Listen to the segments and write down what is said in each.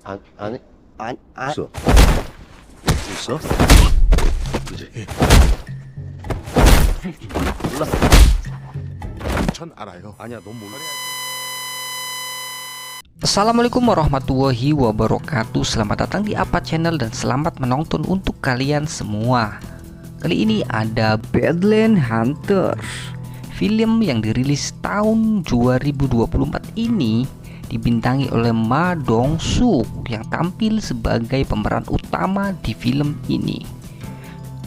아니, 있어. 있어? 그지? 몰라. 전 알아요. 아니야, 넌 몰라. Assalamualaikum warahmatullahi wabarakatuh. Selamat datang di Apa Channel dan selamat menonton untuk kalian semua. Kali ini ada Badlands Hunters. Film yang dirilis tahun 2024 ini dibintangi oleh Ma Dong-suk yang tampil sebagai pemeran utama di film ini.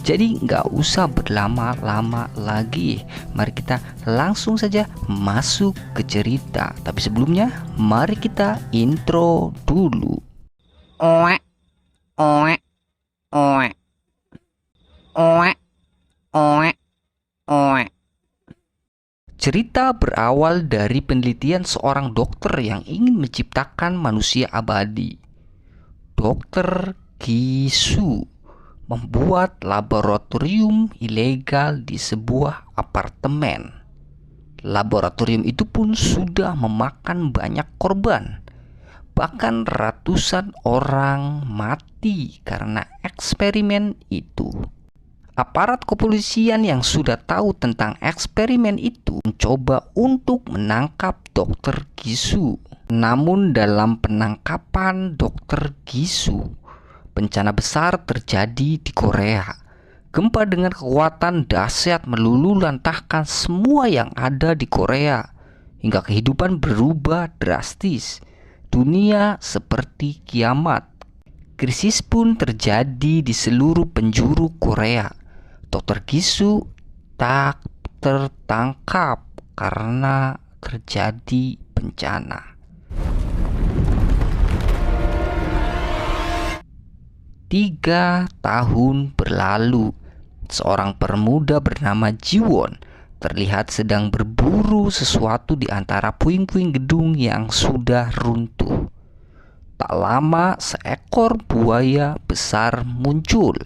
Jadi nggak usah berlama-lama lagi, mari kita langsung saja masuk ke cerita. Tapi sebelumnya, mari kita intro dulu. Oe, oe, oe, oe, oe, oe. Cerita berawal dari penelitian seorang dokter yang ingin menciptakan manusia abadi. Dokter Gisu membuat laboratorium ilegal di sebuah apartemen. Laboratorium itu pun sudah memakan banyak korban. Bahkan ratusan orang mati karena eksperimen itu. Aparat kepolisian yang sudah tahu tentang eksperimen itu mencoba untuk menangkap Dokter Gisu. Namun dalam penangkapan Dokter Gisu, bencana besar terjadi di Korea. Gempa dengan kekuatan dahsyat meluluhlantahkan semua yang ada di Korea hingga kehidupan berubah drastis. Dunia seperti kiamat. Krisis pun terjadi di seluruh penjuru Korea. Dokter Gisu tak tertangkap karena terjadi bencana. 3 tahun berlalu, seorang pemuda bernama Jiwon terlihat sedang berburu sesuatu di antara puing-puing gedung yang sudah runtuh. Tak lama, seekor buaya besar muncul.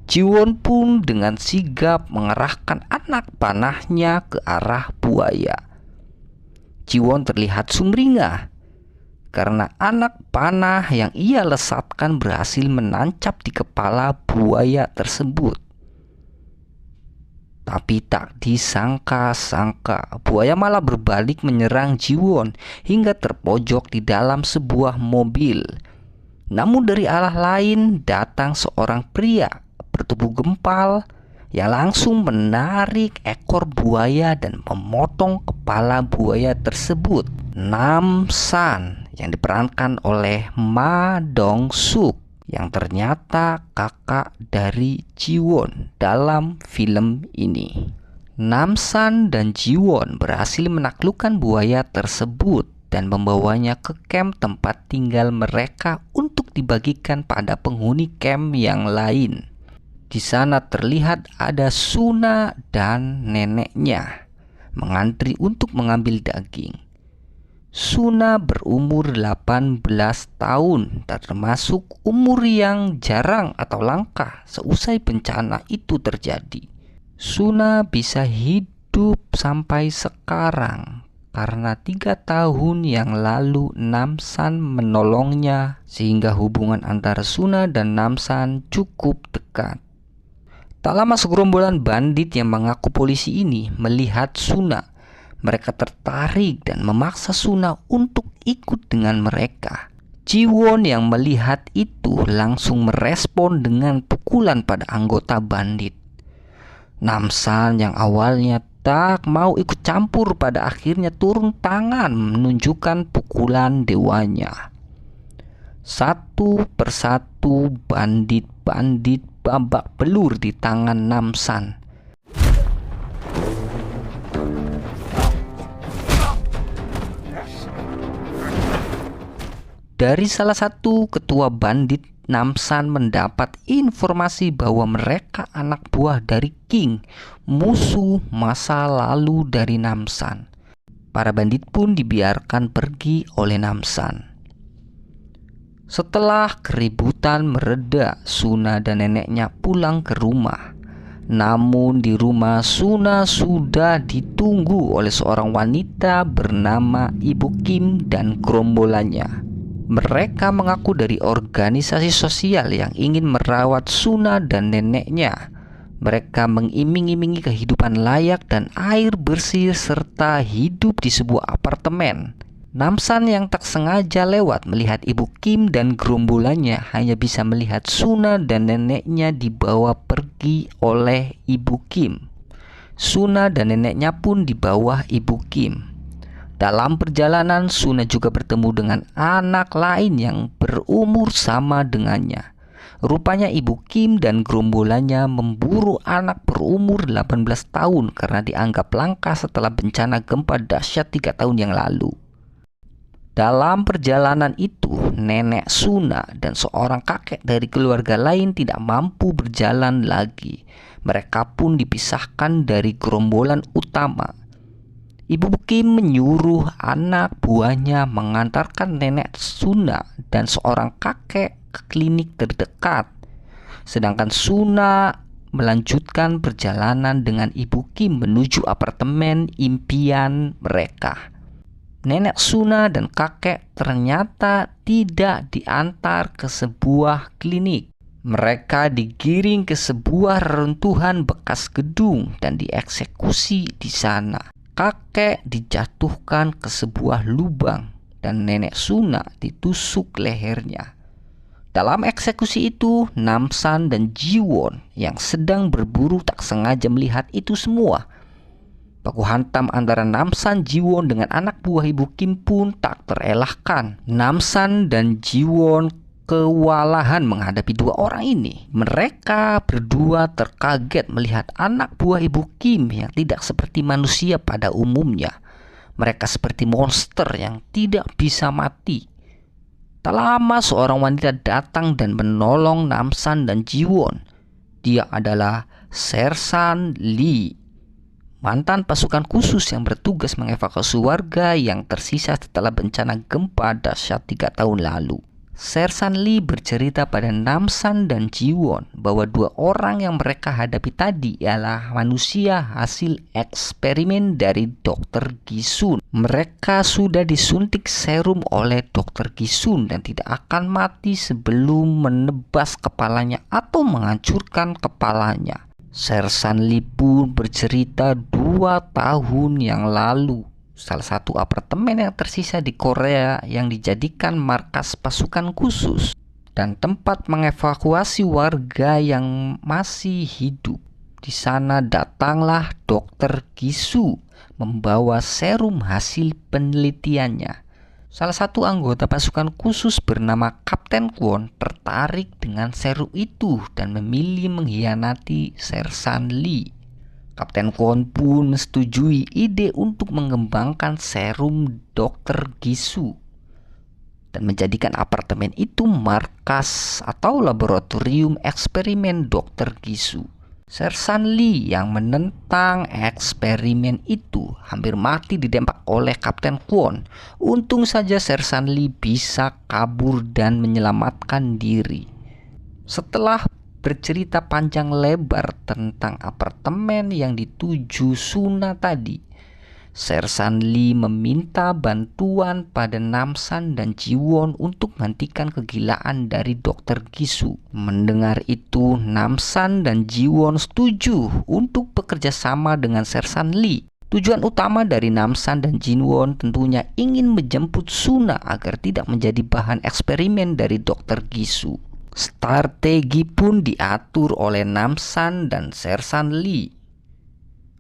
Jiwon pun dengan sigap mengerahkan anak panahnya ke arah buaya. Jiwon terlihat sumringah karena anak panah yang ia lesatkan berhasil menancap di kepala buaya tersebut. Tapi tak disangka-sangka, buaya malah berbalik menyerang Jiwon hingga terpojok di dalam sebuah mobil. Namun dari arah lain datang seorang pria bertubuh gempal yang langsung menarik ekor buaya dan memotong kepala buaya tersebut. Namsan yang diperankan oleh Ma Dong-suk yang ternyata kakak dari Jiwon dalam film ini. Namsan dan Jiwon berhasil menaklukkan buaya tersebut dan membawanya ke camp tempat tinggal mereka untuk dibagikan pada penghuni camp yang lain. Di sana terlihat ada Suna dan neneknya mengantri untuk mengambil daging. Suna berumur 18 tahun, termasuk umur yang jarang atau langka seusai bencana itu terjadi. Suna bisa hidup sampai sekarang karena 3 tahun yang lalu Namsan menolongnya, sehingga hubungan antara Suna dan Namsan cukup dekat. Tak lama segerombolan bandit yang mengaku polisi ini melihat Suna. Mereka tertarik dan memaksa Suna untuk ikut dengan mereka. Jiwon yang melihat itu langsung merespon dengan pukulan pada anggota bandit. Namsan yang awalnya tak mau ikut campur pada akhirnya turun tangan menunjukkan pukulan dewanya. Satu persatu bandit-bandit babak belur di tangan Namsan. Dari salah satu ketua bandit, Namsan mendapat informasi bahwa mereka anak buah dari King, musuh masa lalu dari Namsan. Para bandit pun dibiarkan pergi oleh Namsan. Setelah keributan mereda, Suna dan neneknya pulang ke rumah. Namun di rumah Suna sudah ditunggu oleh seorang wanita bernama Ibu Kim dan gerombolannya. Mereka mengaku dari organisasi sosial yang ingin merawat Suna dan neneknya. Mereka mengiming-imingi kehidupan layak dan air bersih serta hidup di sebuah apartemen. Namsan yang tak sengaja lewat melihat Ibu Kim dan gerombolannya hanya bisa melihat Suna dan neneknya dibawa pergi oleh Ibu Kim. Suna dan neneknya pun di bawah Ibu Kim. Dalam perjalanan, Suna juga bertemu dengan anak lain yang berumur sama dengannya. Rupanya Ibu Kim dan gerombolannya memburu anak berumur 18 tahun karena dianggap langka setelah bencana gempa dahsyat 3 tahun yang lalu. Dalam perjalanan itu, nenek Suna dan seorang kakek dari keluarga lain tidak mampu berjalan lagi. Mereka pun dipisahkan dari gerombolan utama. Ibu Kim menyuruh anak buahnya mengantarkan nenek Suna dan seorang kakek ke klinik terdekat. Sedangkan Suna melanjutkan perjalanan dengan Ibu Kim menuju apartemen impian mereka. Nenek Suna dan kakek ternyata tidak diantar ke sebuah klinik. Mereka digiring ke sebuah reruntuhan bekas gedung dan dieksekusi di sana. Kakek dijatuhkan ke sebuah lubang dan nenek Suna ditusuk lehernya. Dalam eksekusi itu, Namsan dan Jiwon yang sedang berburu tak sengaja melihat itu semua. Baku hantam antara Namsan, Jiwon dengan anak buah Ibu Kim pun tak terelakkan. Namsan dan Jiwon kewalahan menghadapi dua orang ini. Mereka berdua terkaget melihat anak buah Ibu Kim yang tidak seperti manusia pada umumnya. Mereka seperti monster yang tidak bisa mati. Tak lama seorang wanita datang dan menolong Namsan dan Jiwon. Dia adalah Sersan Lee, mantan pasukan khusus yang bertugas mengevakuasi warga yang tersisa setelah bencana gempa dahsyat 3 tahun lalu. Sersan Lee bercerita pada Namsan dan Jiwon bahwa dua orang yang mereka hadapi tadi ialah manusia hasil eksperimen dari Dr. Gisun. Mereka sudah disuntik serum oleh Dr. Gisun dan tidak akan mati sebelum menebas kepalanya atau menghancurkan kepalanya. Sersan Lee pun bercerita 2 tahun yang lalu, salah satu apartemen yang tersisa di Korea yang dijadikan markas pasukan khusus dan tempat mengevakuasi warga yang masih hidup. Di sana datanglah Dr. Gisu membawa serum hasil penelitiannya. Salah satu anggota pasukan khusus bernama Kapten Kwon tertarik dengan serum itu dan memilih mengkhianati Sersan Lee. Kapten Kwon pun menyetujui ide untuk mengembangkan serum Dr. Gisu dan menjadikan apartemen itu markas atau laboratorium eksperimen Dr. Gisu. Sersan Lee yang menentang eksperimen itu hampir mati ditembak oleh Kapten Kwon. Untung saja Sersan Lee bisa kabur dan menyelamatkan diri. Setelah bercerita panjang lebar tentang apartemen yang dituju Suna tadi, Sersan Lee meminta bantuan pada Namsan dan Jiwon untuk menghentikan kegilaan dari Dr. Gisu. Mendengar itu, Namsan dan Jiwon setuju untuk bekerja sama dengan Sersan Lee. Tujuan utama dari Namsan dan Jiwon tentunya ingin menjemput Suna agar tidak menjadi bahan eksperimen dari Dr. Gisu. Strategi pun diatur oleh Namsan dan Sersan Lee.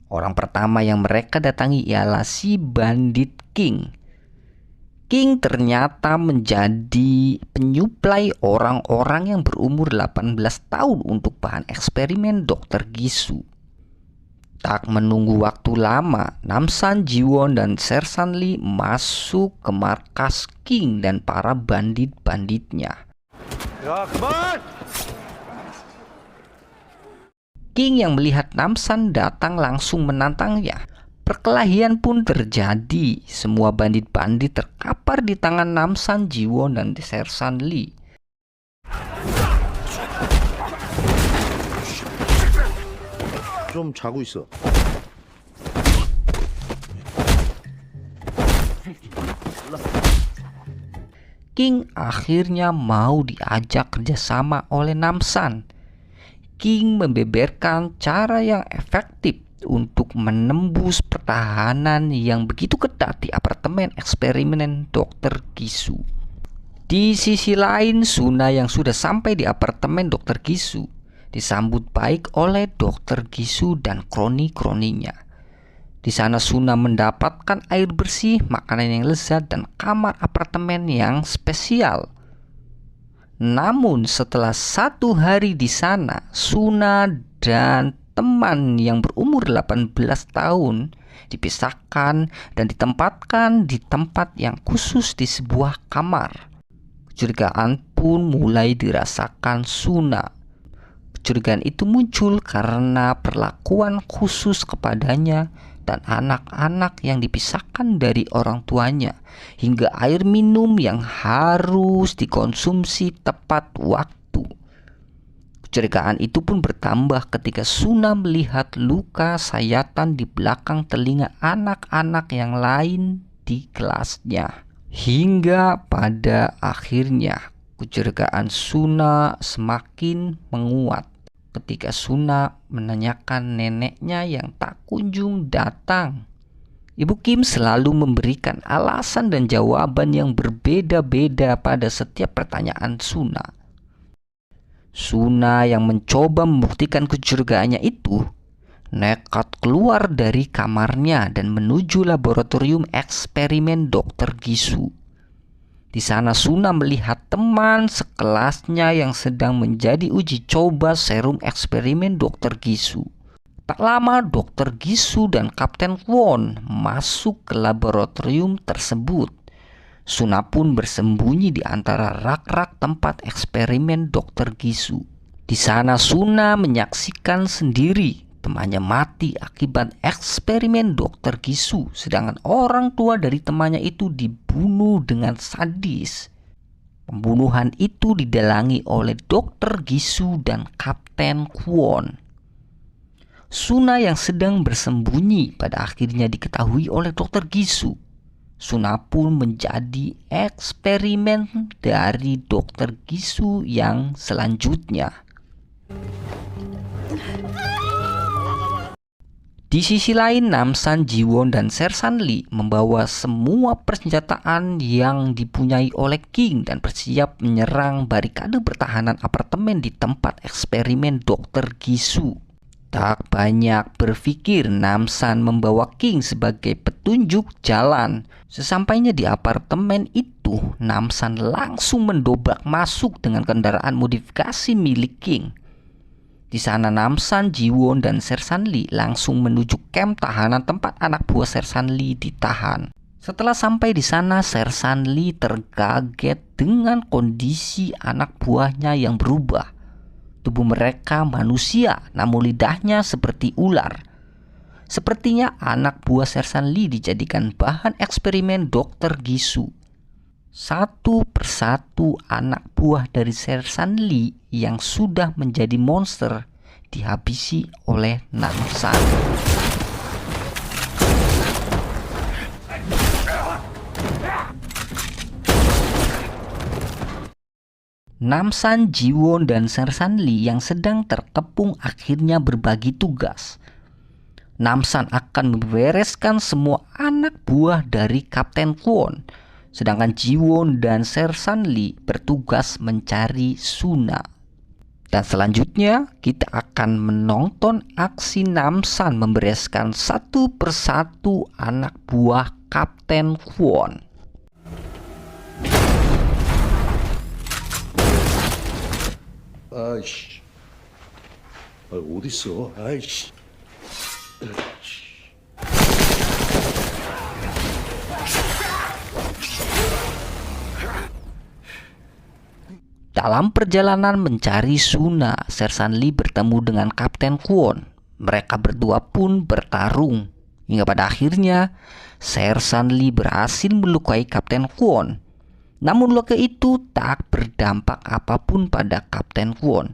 Orang pertama yang mereka datangi ialah si bandit King. King ternyata menjadi penyuplai orang-orang yang berumur 18 tahun untuk bahan eksperimen Dr. Gisu. Tak menunggu waktu lama, Namsan, Jiwon, dan Sersan Lee masuk ke markas King dan para bandit-banditnya. Ya, kemana? King yang melihat Namsan datang langsung menantangnya. Perkelahian pun terjadi. Semua bandit-bandit terkapar di tangan Namsan, Jiwon, dan Sersan Lee. 좀 자고 있어. King akhirnya mau diajak kerjasama oleh Namsan. King membeberkan cara yang efektif untuk menembus pertahanan yang begitu ketat di apartemen eksperimen Dr. Gisu. Di sisi lain, Suna yang sudah sampai di apartemen Dr. Gisu disambut baik oleh Dr. Gisu dan kroni-kroninya. Di sana Suna mendapatkan air bersih, makanan yang lezat, dan kamar apartemen yang spesial. Namun setelah 1 hari di sana, Suna dan teman yang berumur 18 tahun dipisahkan dan ditempatkan di tempat yang khusus di sebuah kamar. Kecurigaan pun mulai dirasakan Suna. Kecurigaan itu muncul karena perlakuan khusus kepadanya dan anak-anak yang dipisahkan dari orang tuanya, hingga air minum yang harus dikonsumsi tepat waktu. Kecurigaan itu pun bertambah ketika Suna melihat luka sayatan di belakang telinga anak-anak yang lain di kelasnya. Hingga pada akhirnya kecurigaan Suna semakin menguat ketika Suna menanyakan neneknya yang tak kunjung datang. Ibu Kim selalu memberikan alasan dan jawaban yang berbeda-beda pada setiap pertanyaan Suna. Suna yang mencoba membuktikan kecurigaannya itu nekat keluar dari kamarnya dan menuju laboratorium eksperimen Dr. Gisu. Di sana Suna melihat teman sekelasnya yang sedang menjadi uji coba serum eksperimen Dr. Gisu. Tak lama Dr. Gisu dan Kapten Kwon masuk ke laboratorium tersebut. Suna pun bersembunyi di antara rak-rak tempat eksperimen Dr. Gisu. Di sana Suna menyaksikan sendiri temannya mati akibat eksperimen Dr. Gisu, sedangkan orang tua dari temannya itu dibunuh dengan sadis. Pembunuhan itu didalangi oleh Dr. Gisu dan Kapten Kwon. Suna yang sedang bersembunyi pada akhirnya diketahui oleh Dr. Gisu. Suna pun menjadi eksperimen dari Dr. Gisu yang selanjutnya. Di sisi lain, Namsan, Jiwon, dan Sersan Lee membawa semua persenjataan yang dipunyai oleh King dan bersiap menyerang barikade pertahanan apartemen di tempat eksperimen Dr. Gisu. Tak banyak berpikir, Namsan membawa King sebagai petunjuk jalan. Sesampainya di apartemen itu, Namsan langsung mendobrak masuk dengan kendaraan modifikasi milik King. Di sana Namsan, Jiwon, dan Sersan Lee langsung menuju kamp tahanan tempat anak buah Sersan Lee ditahan. Setelah sampai di sana, Sersan Lee terkaget dengan kondisi anak buahnya yang berubah. Tubuh mereka manusia, namun lidahnya seperti ular. Sepertinya anak buah Sersan Lee dijadikan bahan eksperimen Dr. Gisu. Satu persatu anak buah dari Sersan Lee yang sudah menjadi monster dihabisi oleh Namsan. Namsan, Jiwon, dan Sersan Lee yang sedang terkepung akhirnya berbagi tugas. Namsan akan membereskan semua anak buah dari Kapten Kwon, sedangkan Jiwon dan Sersan Lee bertugas mencari Suna. Dan selanjutnya kita akan menonton aksi Namsan membereskan satu persatu anak buah Kapten Kwon. 아이씨. 어딨어? 아이씨. Dalam perjalanan mencari Suna, Sersan Lee bertemu dengan Kapten Kwon. Mereka berdua pun bertarung. Hingga pada akhirnya, Sersan Lee berhasil melukai Kapten Kwon. Namun luka itu tak berdampak apapun pada Kapten Kwon.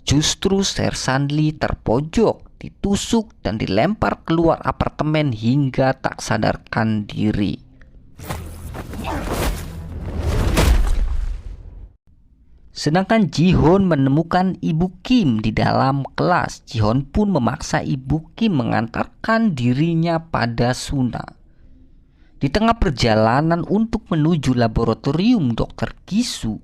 Justru Sersan Lee terpojok, ditusuk, dan dilempar keluar apartemen hingga tak sadarkan diri. Sedangkan Ji-hoon menemukan Ibu Kim di dalam kelas. Ji-hoon pun memaksa Ibu Kim mengantarkan dirinya pada Suna. Di tengah perjalanan untuk menuju laboratorium Dr. Gisu,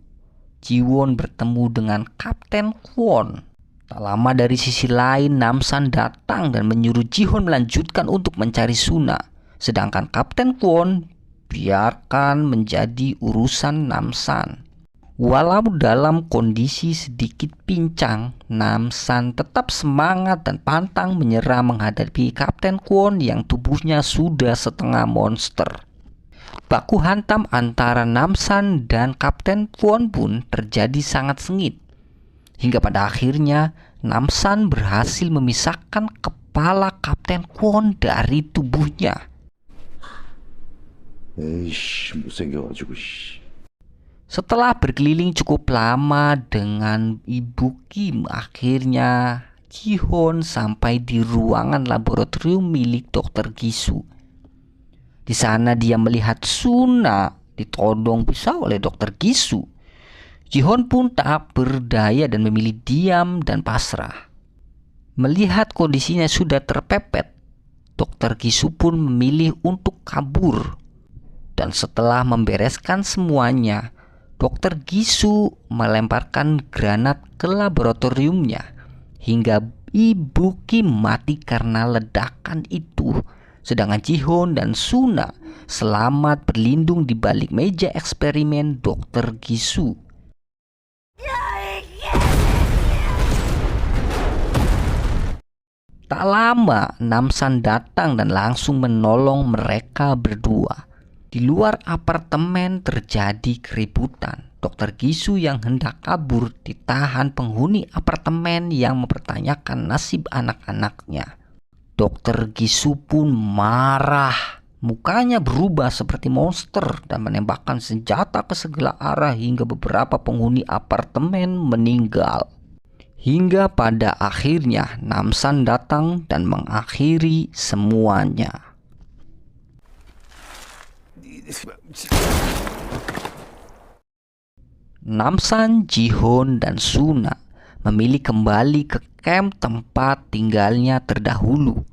Ji-won bertemu dengan Kapten Kwon. Tak lama dari sisi lain, Namsan datang dan menyuruh Ji-hoon melanjutkan untuk mencari Suna. Sedangkan Kapten Kwon biarkan menjadi urusan Namsan. Walau dalam kondisi sedikit pincang, Namsan tetap semangat dan pantang menyerah menghadapi Kapten Kwon yang tubuhnya sudah setengah monster. Baku hantam antara Namsan dan Kapten Kwon pun terjadi sangat sengit. Hingga pada akhirnya, Namsan berhasil memisahkan kepala Kapten Kwon dari tubuhnya. 에이씨, 못생겨가지고, 씨. Setelah berkeliling cukup lama dengan Ibu Kim, akhirnya Ji-hoon sampai di ruangan laboratorium milik Dr. Gisu. Di sana dia melihat Suna ditodong pisau oleh Dr. Gisu. Ji-hoon pun tak berdaya dan memilih diam dan pasrah. Melihat kondisinya sudah terpepet, Dr. Gisu pun memilih untuk kabur. Dan setelah membereskan semuanya, Dr. Gisu melemparkan granat ke laboratoriumnya hingga Ibu Kim mati karena ledakan itu. Sedangkan Ji-hoon dan Suna selamat berlindung di balik meja eksperimen Dr. Gisu. Tak lama, Namsan datang dan langsung menolong mereka berdua. Di luar apartemen terjadi keributan. Dr. Gisu yang hendak kabur ditahan penghuni apartemen yang mempertanyakan nasib anak-anaknya. Dr. Gisu pun marah. Mukanya berubah seperti monster dan menembakkan senjata ke segala arah hingga beberapa penghuni apartemen meninggal. Hingga pada akhirnya Namsan datang dan mengakhiri semuanya. Namsan, Ji-hoon, dan Suna memilih kembali ke camp tempat tinggalnya terdahulu.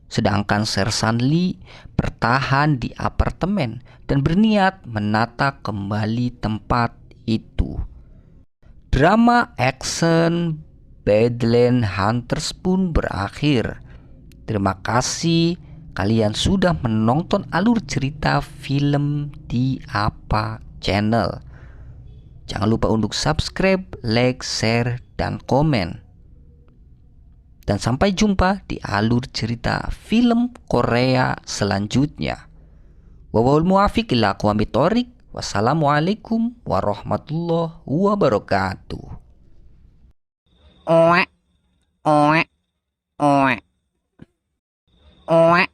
Sedangkan Sersan Lee bertahan di apartemen dan berniat menata kembali tempat itu. Drama action Badland Hunters pun berakhir. Terima kasih kalian sudah menonton alur cerita film di APA Channel. Jangan lupa untuk subscribe, like, share, dan komen. Dan sampai jumpa di alur cerita film Korea selanjutnya. Wawal muafiq ila aqwamit thoriq. Wassalamualaikum warahmatullahi wabarakatuh. Oe, oe, oe, oe.